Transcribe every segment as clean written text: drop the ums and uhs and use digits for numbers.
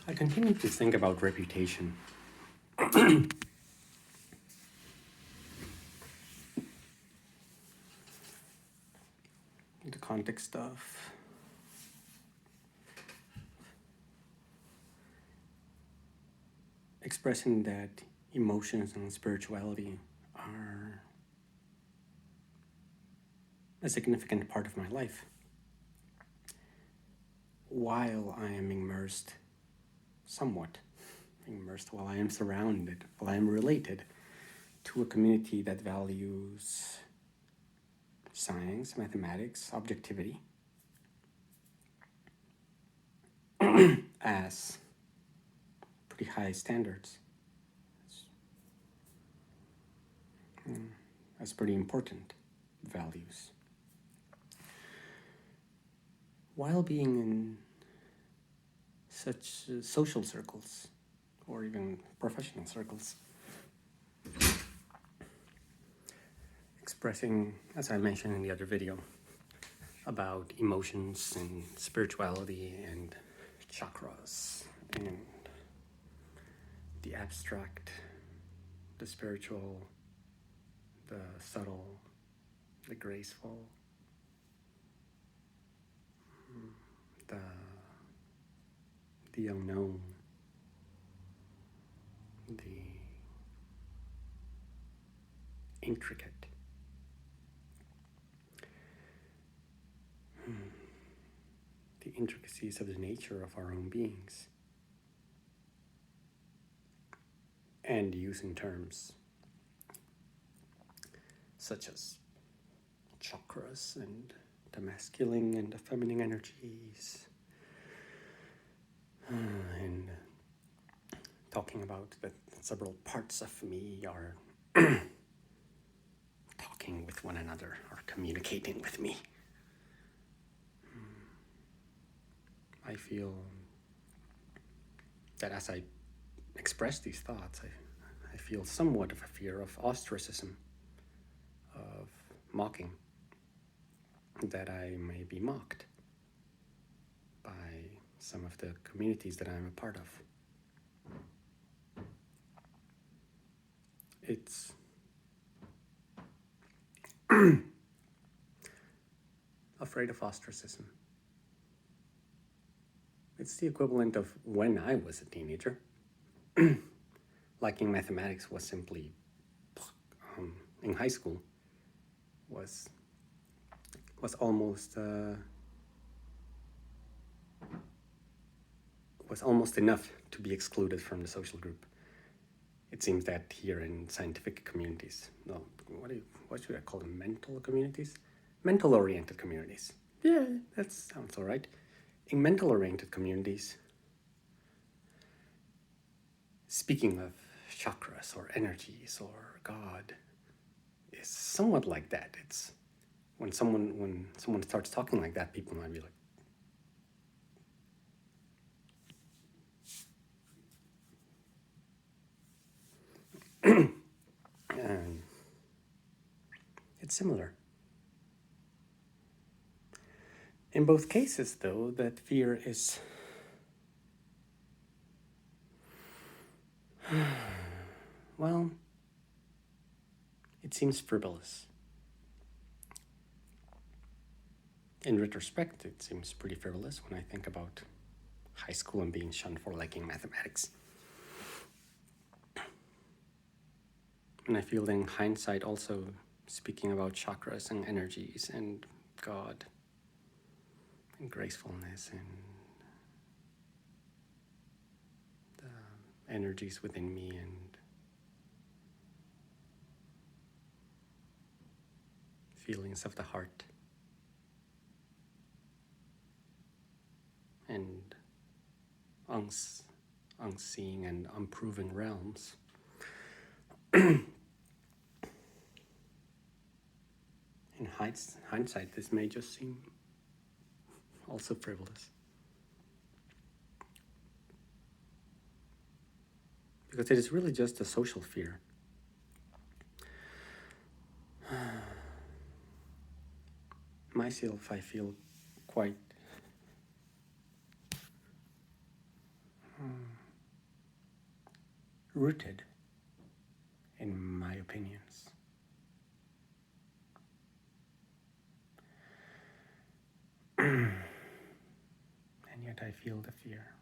I continue to think about reputation. In the context of expressing that emotions and spirituality are a significant part of my life. While I am while I am surrounded, while I am related to a community that values science, mathematics, objectivity as pretty high standards, as pretty important values. While being in such social circles or even professional circles, expressing, as I mentioned in the other video, about emotions and spirituality and chakras and the abstract, the spiritual, the subtle, the graceful, the unknown, the intricate. The intricacies of the nature of our own beings. And using terms such as chakras and the masculine and the feminine energies, and talking about that several parts of me are talking with one another or communicating with me. I feel that as I express these thoughts, I feel somewhat of a fear of ostracism, of mocking, that I may be mocked by some of the communities that I'm a part of. It's afraid of ostracism. It's the equivalent of when I was a teenager. Liking mathematics was simply, in high school, was almost enough to be excluded from the social group. It seems that here in scientific communities, no, what should I call them? Mental communities? Mental-oriented communities. Yeah, that sounds all right. In mental-oriented communities, speaking of chakras or energies or God is somewhat like that. It's when someone starts talking like that, people might be like, and it's similar. In both cases, though, that fear is well, it seems frivolous. In retrospect, it seems pretty frivolous when I think about high school and being shunned for liking mathematics. And I feel that in hindsight also speaking about chakras and energies and God and gracefulness and the energies within me and feelings of the heart and unseen and unproven realms. In hindsight, this may just seem also frivolous. Because it is really just a social fear. Myself, I feel quite rooted in my opinions. And yet I feel the fear.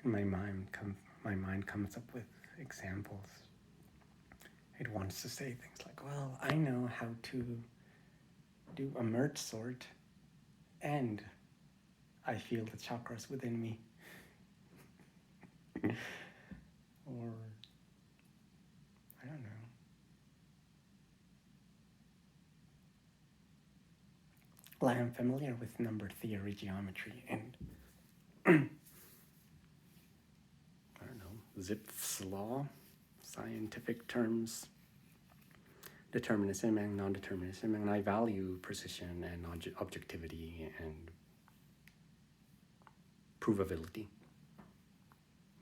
And my mind comes up with examples. It wants to say things like, well, I know how to do a merge sort, and I feel the chakras within me. Or, I don't know. Well, I am familiar with number theory geometry and I don't know, Zipf's law, scientific terms, determinism and non-determinism, and I value precision and objectivity and provability.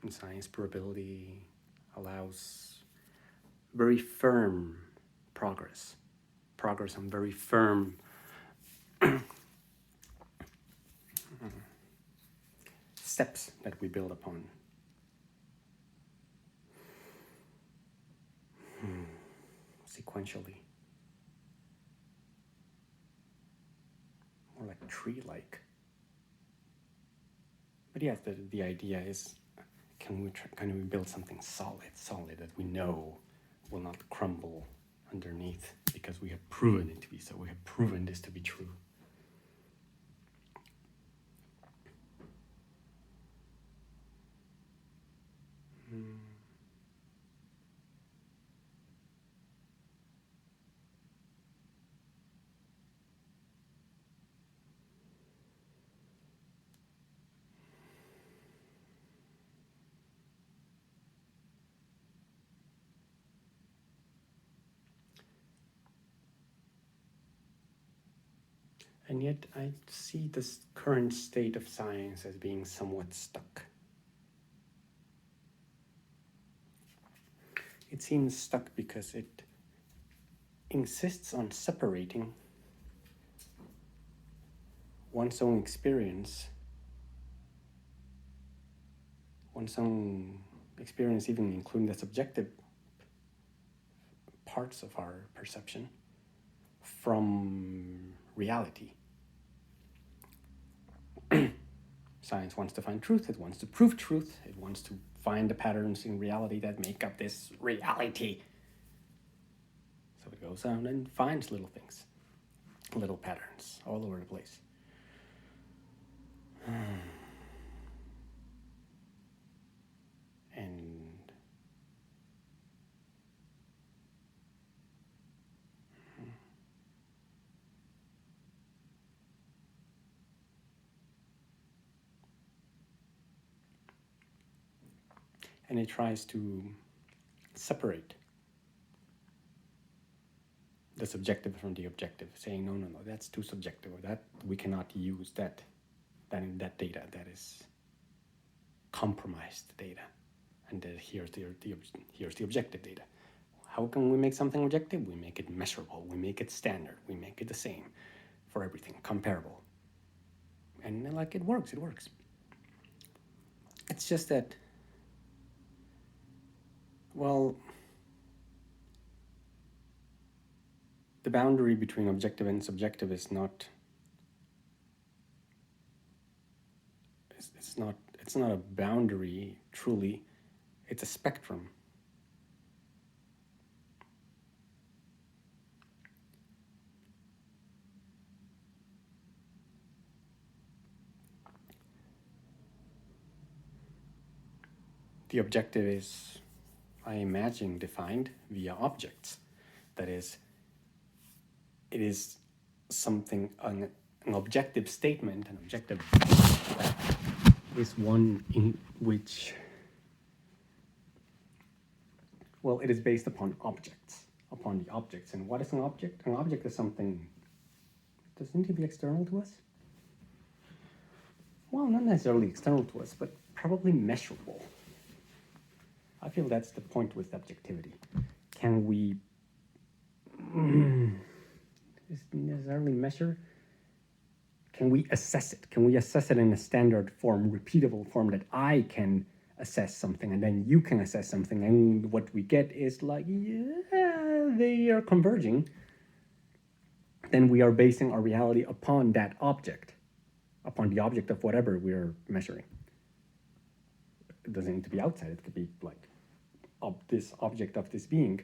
In science, provability allows very firm progress on very firm steps that we build upon. Sequentially. More like tree-like. But yes, the idea is, can we build something solid that we know will not crumble underneath because we have proven it to be so. We have proven this to be true. And yet I see this current state of science as being somewhat stuck. It seems stuck because it insists on separating one's own experience, even including the subjective parts of our perception, from reality. Science wants to find truth, it wants to prove truth, it wants to find the patterns in reality that make up this reality. So it goes out and finds little things, little patterns all over the place. And it tries to separate the subjective from the objective, saying, no, that's too subjective, or that we cannot use that data, that is compromised data, and here's the objective data. How can we make something objective? We make it measurable, we make it standard, we make it the same for everything, comparable. And it works. It's just that, well, the boundary between objective and subjective is not, it's not a boundary truly, it's a spectrum. The objective is, I imagine, defined via objects. That is, it is something, an objective statement, an objective is one in which, well, it is based upon objects, upon the objects. And what is an object? An object is something, does it need to be external to us? Well, not necessarily external to us, but probably measurable. I feel that's the point with objectivity. Can we necessarily measure? can we assess it? Can we assess it in a standard form, repeatable form, that I can assess something and then you can assess something, and what we get is like, yeah, they are converging. Then we are basing our reality upon that object, upon the object of whatever we're measuring. It doesn't need to be outside, it could be like this object of this being.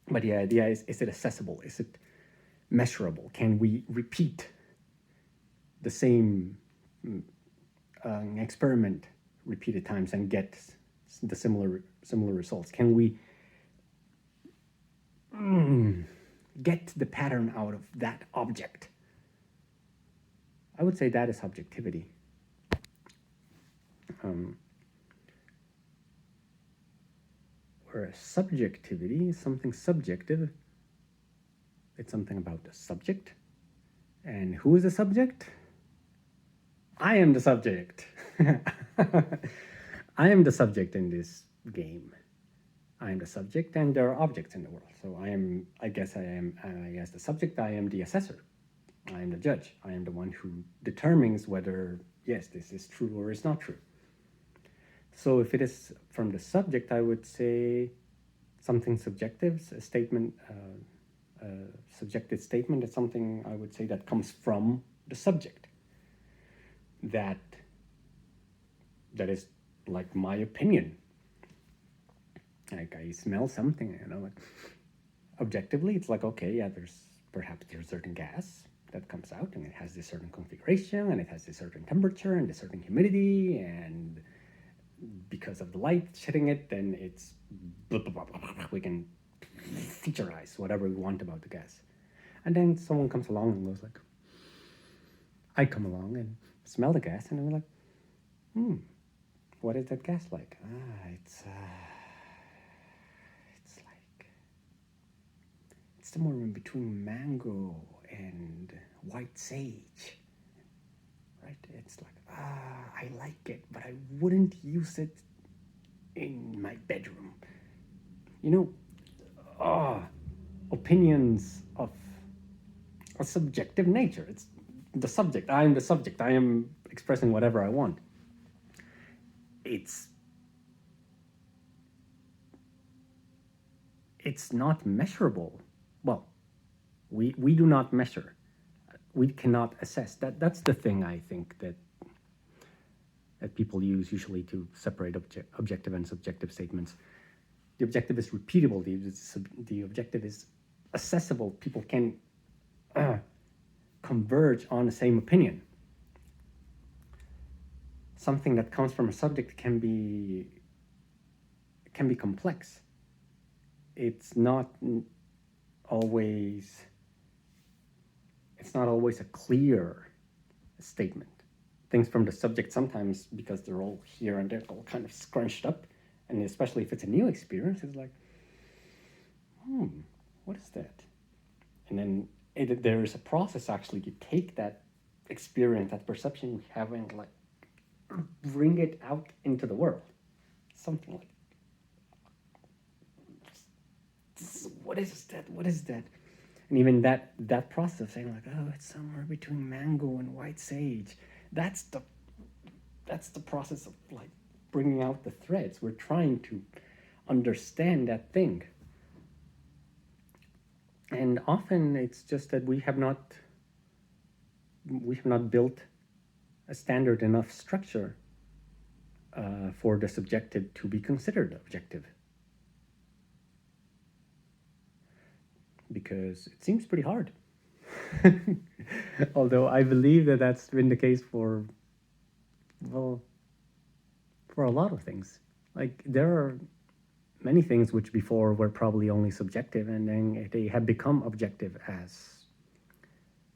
But the idea is it accessible? Is it measurable? Can we repeat the same experiment repeated times and get the similar results? Can we get the pattern out of that object? I would say that is objectivity. Whereas subjectivity is something subjective. It's something about the subject. And who is the subject? I am the subject. I am the subject in this game. I am the subject, and there are objects in the world. So I guess the subject, I am the assessor. I am the judge. I am the one who determines whether, yes, this is true or is not true. So if it is from the subject, I would say something subjective, a statement, subjective statement is something I would say that comes from the subject. That is like my opinion. Like I smell something, like objectively, it's like, okay, yeah, there's a certain gas that comes out, and it has this certain configuration, and it has this certain temperature and this certain humidity, and because of the light hitting it, then it's blah, blah, blah, blah, blah. We can featureize whatever we want about the gas. And then someone comes along and goes like, I come along and smell the gas, and I'm like, what is that gas like? It's somewhere in between mango and white sage. Right? It's like, I like it, but I wouldn't use it in my bedroom. Opinions of a subjective nature. It's the subject. I am the subject. I am expressing whatever I want. It's not measurable. Well, we do not measure. We cannot assess. That's the thing I think that people use usually to separate objective and subjective statements. The objective is repeatable. The objective is accessible. People can converge on the same opinion. Something that comes from a subject can be complex. It's not always a clear statement. Things from the subject sometimes, because they're all here and they're all kind of scrunched up, and especially if it's a new experience, it's like, what is that? And then there is a process actually to take that experience, that perception we have, and like bring it out into the world. Something like, what is that? What is that? And even that process of saying like, oh, it's somewhere between mango and white sage. That's the process of like bringing out the threads. We're trying to understand that thing. And often it's just that we have not built a standard enough structure for the subjective to be considered objective. Because it seems pretty hard. Although I believe that that's been the case for a lot of things. Like there are many things which before were probably only subjective, and then they have become objective as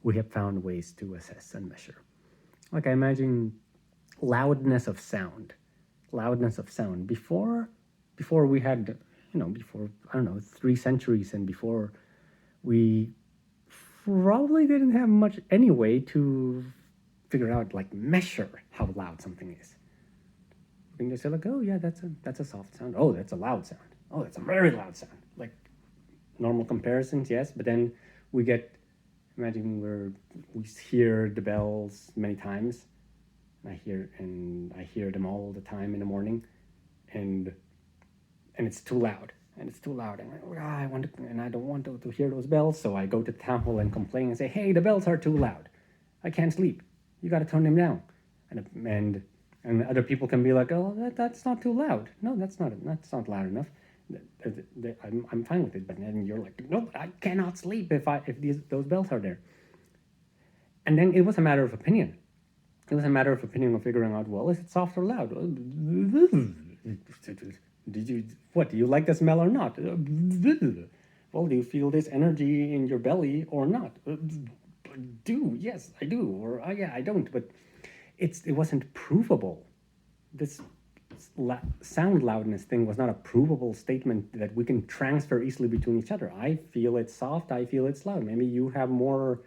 we have found ways to assess and measure. Like I imagine loudness of sound. Before we had, before, 3 centuries, and before we probably didn't have much any way to figure out, like measure how loud something is. We can just say like, oh yeah, that's a soft sound. Oh, that's a loud sound. Oh, that's a very loud sound. Like normal comparisons, yes, but then we get Imagine we hear the bells many times. I hear them all the time in the morning, and it's too loud. And it's too loud, and I don't want to hear those bells. So I go to the town hall and complain and say, "Hey, the bells are too loud. I can't sleep. You got to turn them down." And other people can be like, "Oh, that's not too loud. No, that's not loud enough. I'm fine with it." But then you're like, "No, but I cannot sleep if those bells are there." And then it was a matter of opinion. It was a matter of opinion of figuring out, well, is it soft or loud? Do you like the smell or not? Well, do you feel this energy in your belly or not? Yes, I do. Or, yeah, I don't. But it wasn't provable. This sound loudness thing was not a provable statement that we can transfer easily between each other. I feel it's soft. I feel it's loud. Maybe you have more...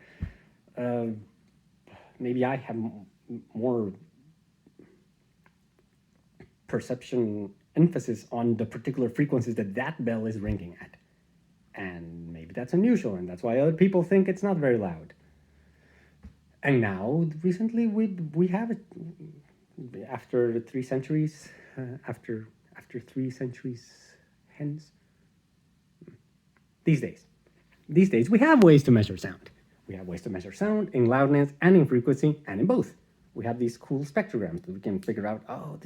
maybe I have more perception emphasis on the particular frequencies that bell is ringing at. And maybe that's unusual, and that's why other people think it's not very loud. And now, recently, we have it. After 3 centuries, after 3 centuries hence, these days we have ways to measure sound. We have ways to measure sound in loudness and in frequency and in both. We have these cool spectrograms that we can figure out, oh,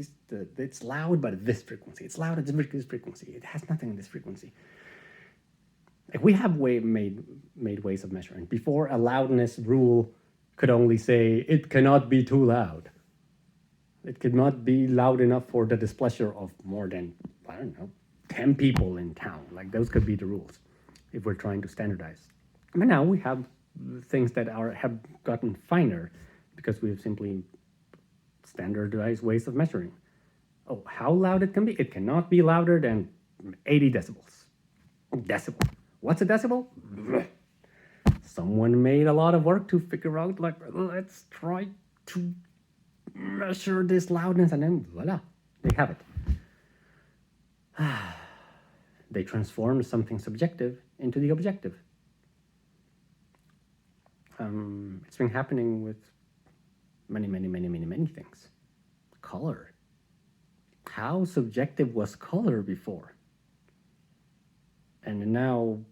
it's loud, but at this frequency. It's loud at this frequency. It has nothing in this frequency. Like we have made ways of measuring. Before, a loudness rule could only say, it cannot be too loud. It could not be loud enough for the displeasure of more than, 10 people in town. Like those could be the rules if we're trying to standardize. But now we have things that have gotten finer because we have simply standardized ways of measuring. Oh, how loud it can be? It cannot be louder than 80 decibels. Decibel. What's a decibel? Someone made a lot of work to figure out, like, let's try to measure this loudness, and then voila, they have it. They transformed something subjective into the objective. It's been happening with many things. Color. How subjective was color before? And now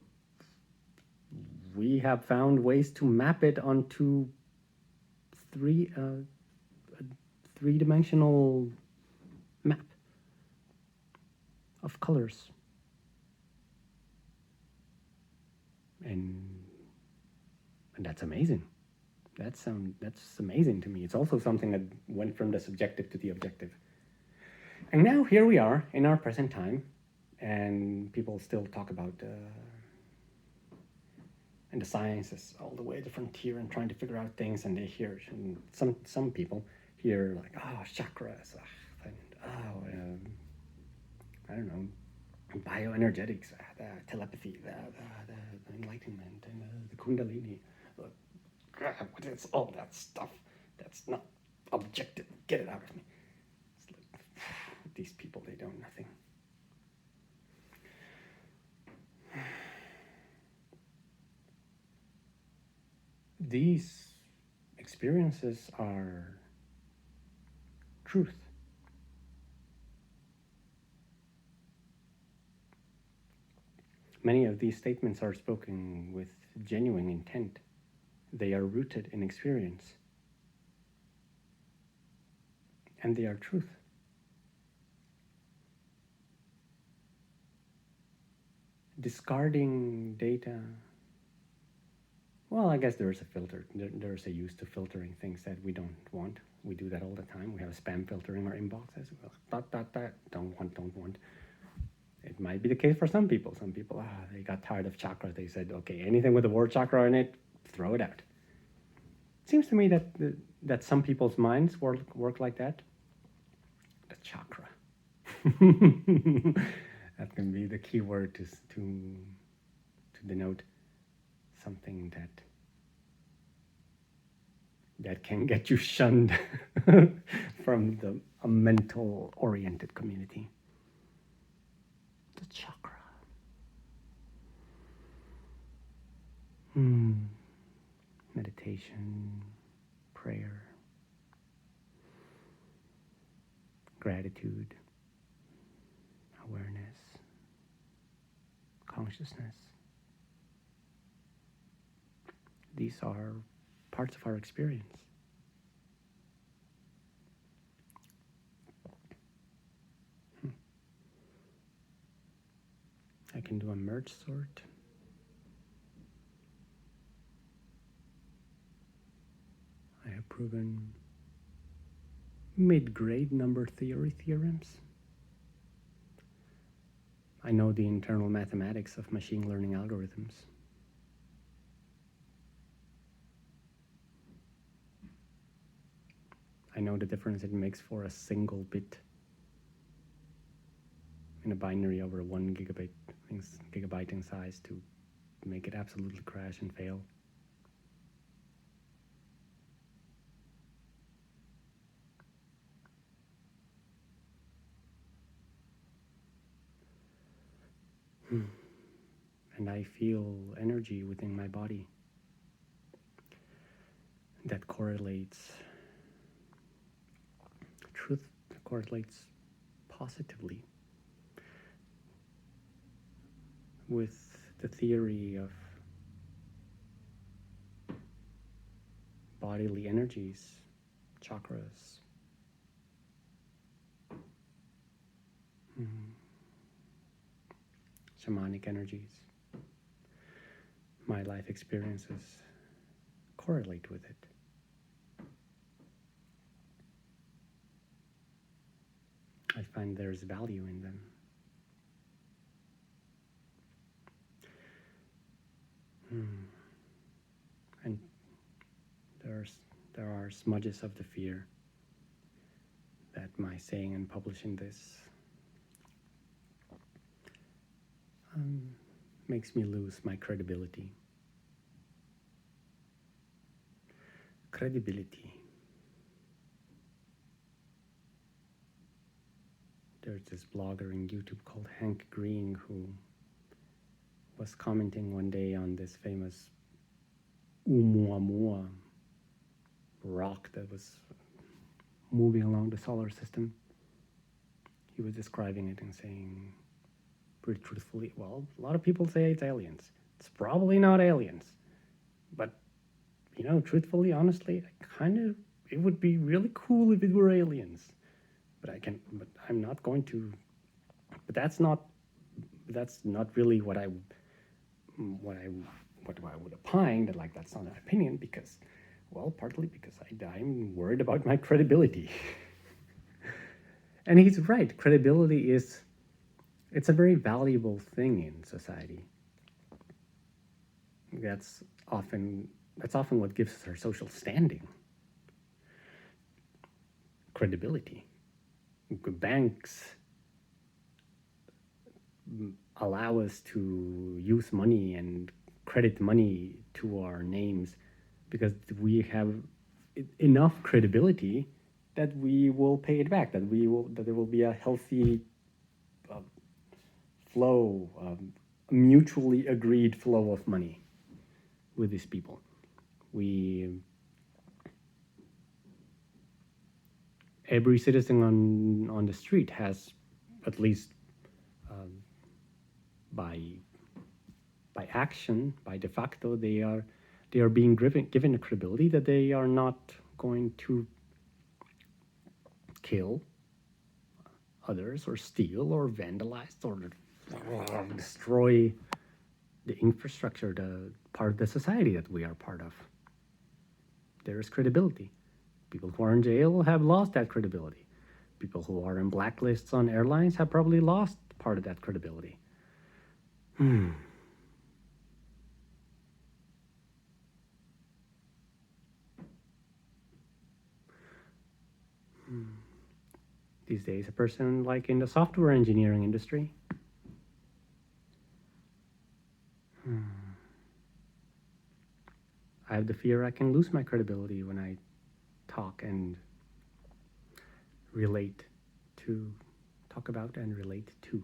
we have found ways to map it onto three-dimensional map of colors. And that's amazing. That's amazing to me. It's also something that went from the subjective to the objective. And now here we are in our present time, and people still talk about and the science is all the way at the frontier and trying to figure out things, and they hear, and some people hear like, oh, chakras, I don't know, bioenergetics, the telepathy, the enlightenment, and the kundalini. What is all that stuff? That's not objective. Get it out of me. It's like, these people, they know nothing. These experiences are truth. Many of these statements are spoken with genuine intent. They are rooted in experience. And they are truth. Discarding data, well, I guess there is a filter. There's a use to filtering things that we don't want. We do that all the time. We have a spam filter in our inboxes. Don't want. It might be the case for some people. Some people, they got tired of chakra. They said, okay, anything with the word chakra in it, throw it out. It seems to me that some people's minds work like that. The chakra. That can be the key word to denote something that can get you shunned from a mental-oriented community. The chakra. meditation, prayer, gratitude, awareness, consciousness. These are parts of our experience. I can do a merge sort. I have proven mid-grade number theory theorems. I know the internal mathematics of machine learning algorithms. I know the difference it makes for a single bit in a binary over 1 gigabyte in size to make it absolutely crash and fail. And I feel energy within my body that correlates, truth correlates positively with the theory of bodily energies, chakras, shamanic energies. My life experiences correlate with it. I find there's value in them. And there are smudges of the fear that my saying and publishing this makes me lose my credibility. Credibility. There's this blogger in YouTube called Hank Green who was commenting one day on this famous Oumuamua rock that was moving along the solar system. He was describing it and saying pretty truthfully, well, a lot of people say it's aliens. It's probably not aliens. But, you know, truthfully, honestly, it would be really cool if it were aliens. But I'm not going to, but that's not really what I would opine, that like that's not an opinion, because, well, partly because I'm worried about my credibility. And he's right. Credibility it's a very valuable thing in society. That's often what gives us our social standing. Credibility. Banks allow us to use money and credit money to our names because we have enough credibility that we will pay it back, that there will be a healthy flow, a mutually agreed flow of money with these people. Every citizen on the street has, at least by action, by de facto, they are being given a credibility that they are not going to kill others or steal or vandalize or destroy the infrastructure, the part of the society that we are part of. There is credibility. People who are in jail have lost that credibility. People who are in blacklists on airlines have probably lost part of that credibility. These days, a person like in the software engineering industry, I have the fear I can lose my credibility when I talk about and relate to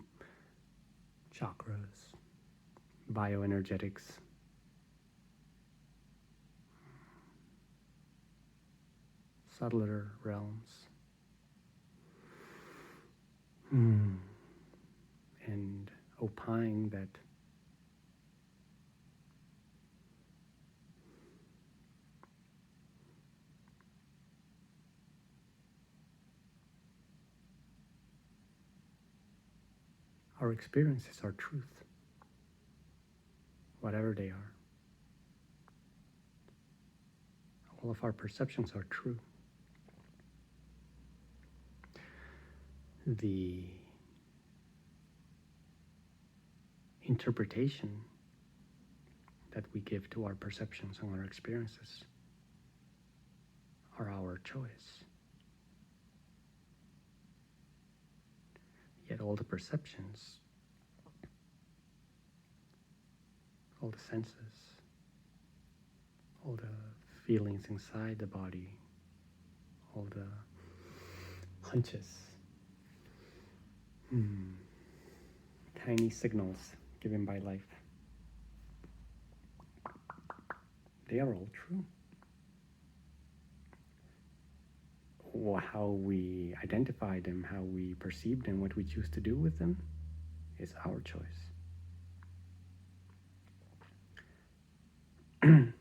chakras, bioenergetics, subtler realms. And opine that our experiences are truth, whatever they are. All of our perceptions are true. The interpretation that we give to our perceptions and our experiences are our choice. Yet all the perceptions, all the senses, all the feelings inside the body, all the hunches, tiny signals given by life, they are all true. How we identify them, how we perceive them, what we choose to do with them is our choice. And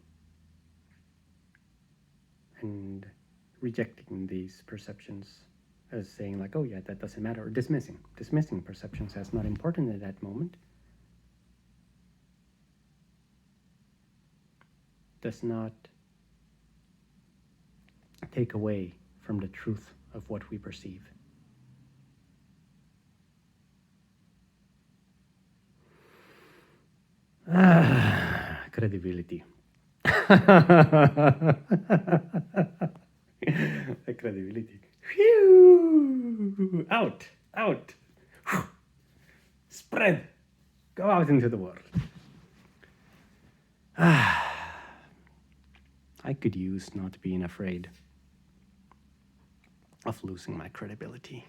rejecting these perceptions as saying like, oh yeah, that doesn't matter, or dismissing perceptions as not important at that moment, does not take away from the truth of what we perceive. Credibility. Credibility. Phew! Out. Whew. Spread. Go out into the world. I could use not being afraid of losing my credibility.